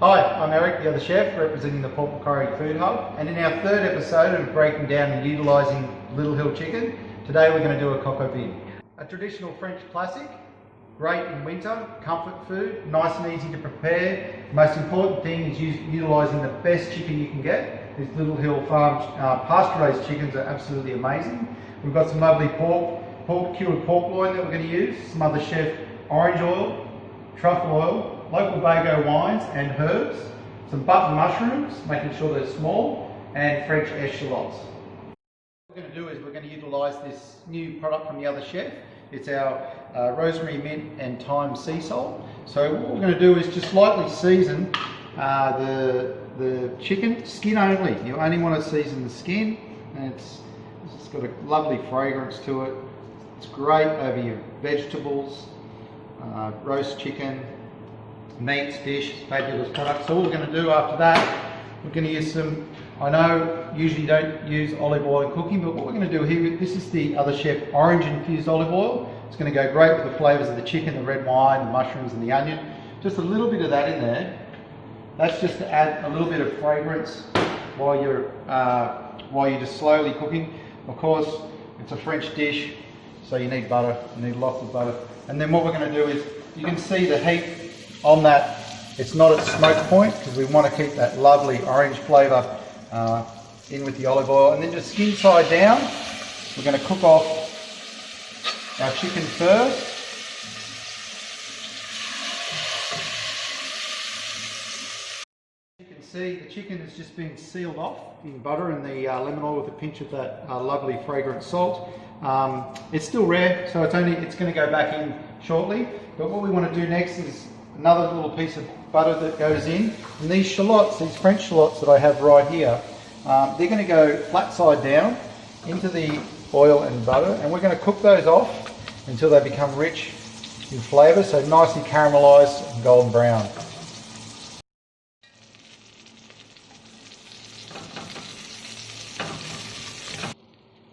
Hi, I'm Eric, the other chef, representing the Port Macquarie Food Hub, and in our third episode of breaking down and utilising Little Hill chicken, today we're going to do a coq au vin. A traditional French classic, great in winter, comfort food, nice and easy to prepare. The most important thing is utilising the best chicken you can get. These Little Hill Farm pasture-raised chickens are absolutely amazing. We've got some lovely cured pork loin that we're going to use, some other chef orange oil, truffle oil, local Bago wines and herbs, some button mushrooms, making sure they're small, and French eschalots. What we're going to do is we're going to utilise this new product from the other chef. It's our rosemary, mint and thyme sea salt. So what we're going to do is just lightly season the chicken, skin only. You only want to season the skin, and it's got a lovely fragrance to it. It's great over your vegetables, roast chicken, meats, fish, fabulous product. So what we're going to do after that, we're going to use some, I know usually don't use olive oil in cooking, but what we're going to do here, this is the other chef orange infused olive oil. It's going to go great with the flavours of the chicken, the red wine, the mushrooms and the onion. Just a little bit of that in there. That's just to add a little bit of fragrance while you're just slowly cooking. Of course, it's a French dish, so you need butter, you need lots of butter. And then what we're going to do is, you can see the heat on that. It's not at smoke point because we want to keep that lovely orange flavour in with the olive oil. And then just skin side down, we're going to cook off our chicken first. You can see the chicken has just been sealed off in butter and the lemon oil with a pinch of that lovely fragrant salt. It's still rare, so it's going to go back in shortly. But what we want to do next is another little piece of butter that goes in. And these shallots, these French shallots that I have right here, they're going to go flat side down into the oil and butter, and we're going to cook those off until they become rich in flavour, so nicely caramelised and golden brown.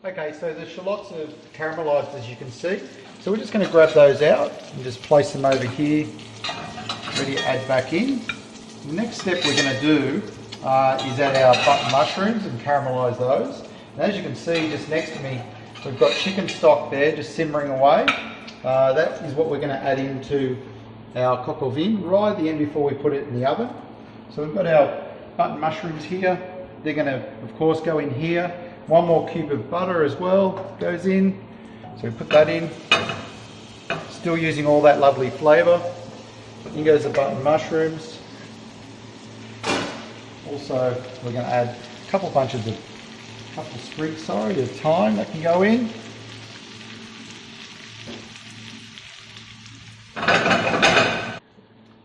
Okay, so the shallots are caramelised, as you can see. So we're just going to grab those out and just place them over here, ready to add back in. The next step we're going to do is add our button mushrooms and caramelise those. And as you can see, just next to me, we've got chicken stock there just simmering away. That is what we're going to add into our coq au vin right at the end before we put it in the oven. So we've got our button mushrooms here. They're going to, of course, go in here. One more cube of butter as well goes in. So we put that in. Still using all that lovely flavour. In goes the button mushrooms. Also, we're going to add a couple sprigs of thyme that can go in.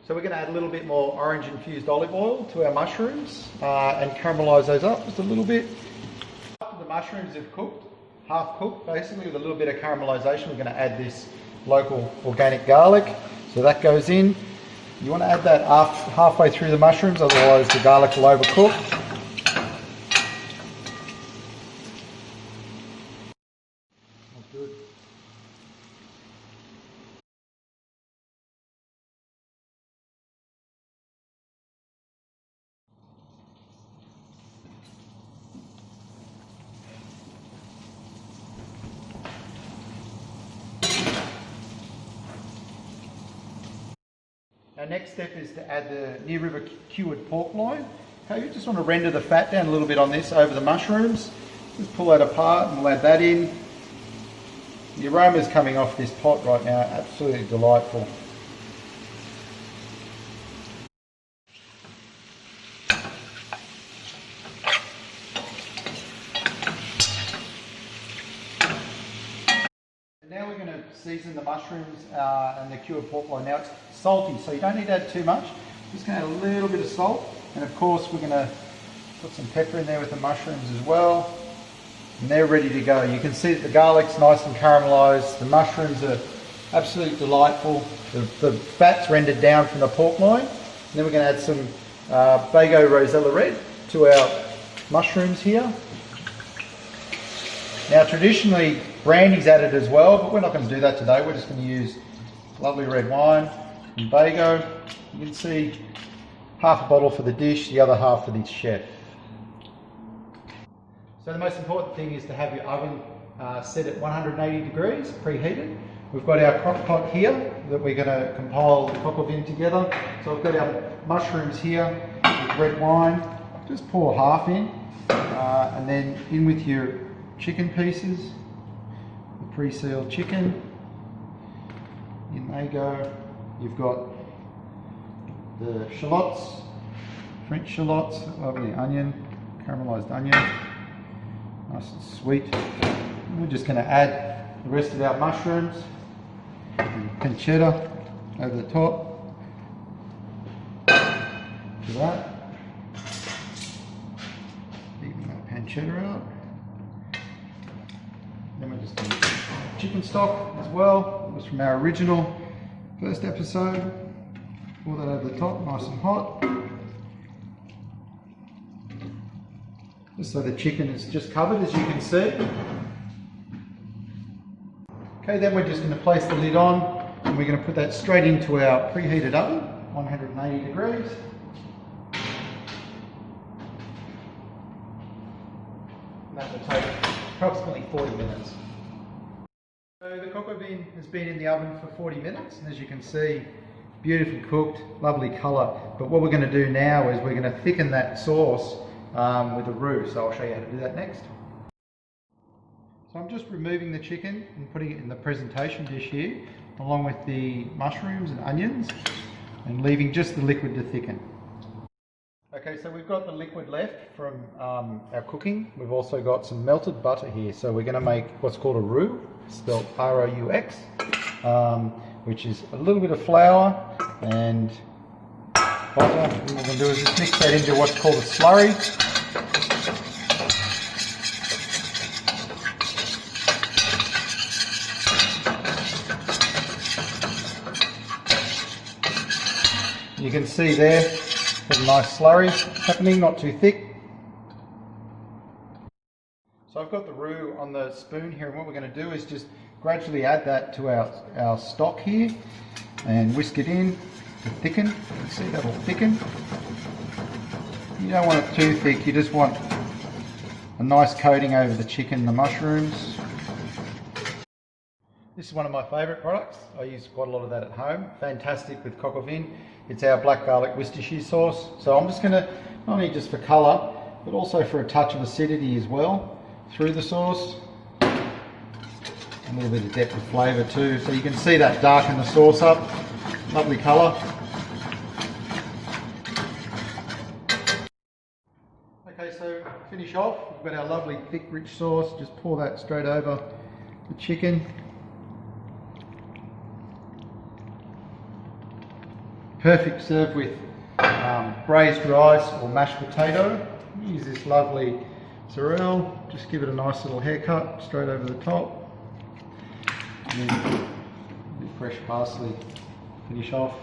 So we're going to add a little bit more orange infused olive oil to our mushrooms and caramelise those up just a little bit. After the mushrooms have cooked, half cooked basically, with a little bit of caramelisation, we're going to add this local organic garlic. So that goes in. You want to add that halfway through the mushrooms, otherwise the garlic will overcook. Good. Our next step is to add the near river cured pork loin. Okay, you just want to render the fat down a little bit on this over the mushrooms. Just pull that apart and we'll add that in. The aroma is coming off this pot right now, absolutely delightful. Now we're going to season the mushrooms and the cured pork loin. Now it's salty, so you don't need to add too much. Just going to add a little bit of salt, and of course we're going to put some pepper in there with the mushrooms as well. And they're ready to go. You can see that the garlic's nice and caramelised. The mushrooms are absolutely delightful. The fat's rendered down from the pork loin. And then we're going to add some Bago Rosella Red to our mushrooms here. Now traditionally brandy's added as well, but we're not going to do that today. We're just going to use lovely red wine and Bago. You can see half a bottle for the dish, the other half for the chef. So the most important thing is to have your oven set at 180 degrees, preheated. We've got our crock pot here that we're going to compile the coq au vin together. So I've got our mushrooms here with red wine. Just pour half in, and then in with your chicken pieces, the pre-sealed chicken. In they go. You've got the shallots, French shallots, lovely onion, caramelised onion, nice and sweet. And we're just going to add the rest of our mushrooms, pancetta over the top, to that. Even that pancetta out. Then we're just going to chicken stock as well. It was from our original first episode. Pour that over the top, nice and hot. Just so the chicken is just covered, as you can see. Okay, then we're just going to place the lid on, and we're going to put that straight into our preheated oven, 180 degrees. And that will take approximately 40 minutes. So the coq au vin has been in the oven for 40 minutes, and as you can see, beautifully cooked, lovely colour. But what we're going to do now is we're going to thicken that sauce with a roux, so I'll show you how to do that next. So I'm just removing the chicken and putting it in the presentation dish here, along with the mushrooms and onions, and leaving just the liquid to thicken. Okay, so we've got the liquid left from our cooking. We've also got some melted butter here, so we're going to make what's called a roux, spelled R-O-U-X, which is a little bit of flour and butter. And what we're going to do is just mix that into what's called a slurry. You can see there, there's a nice slurry happening, not too thick. So I've got the roux on the spoon here, and what we're going to do is just gradually add that to our stock here and whisk it in to thicken. You can see that'll thicken. You don't want it too thick, you just want a nice coating over the chicken and the mushrooms. This is one of my favourite products. I use quite a lot of that at home. Fantastic with coq au vin. It's our black garlic Worcestershire sauce. So I'm just going to, not only just for colour, but also for a touch of acidity as well through the sauce. A little bit of depth of flavour too. So you can see that darken the sauce up. Lovely colour. Okay, so finish off. We've got our lovely thick rich sauce. Just pour that straight over the chicken. Perfect served with braised rice or mashed potato. Use this lovely sorrel, just give it a nice little haircut straight over the top. And then a bit of fresh parsley, finish off.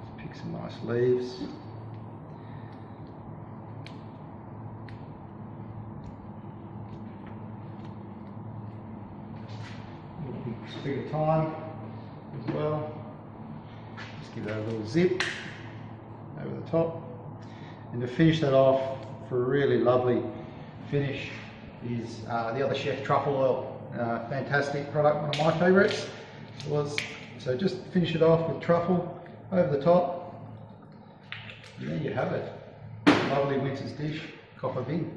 Just pick some nice leaves. A little bit sprig of thyme as well. Give that a little zip over the top, and to finish that off for a really lovely finish is the other Chef truffle oil. Fantastic product, one of my favourites was. So just finish it off with truffle over the top, and there you have it. Lovely winter's dish, coq au vin.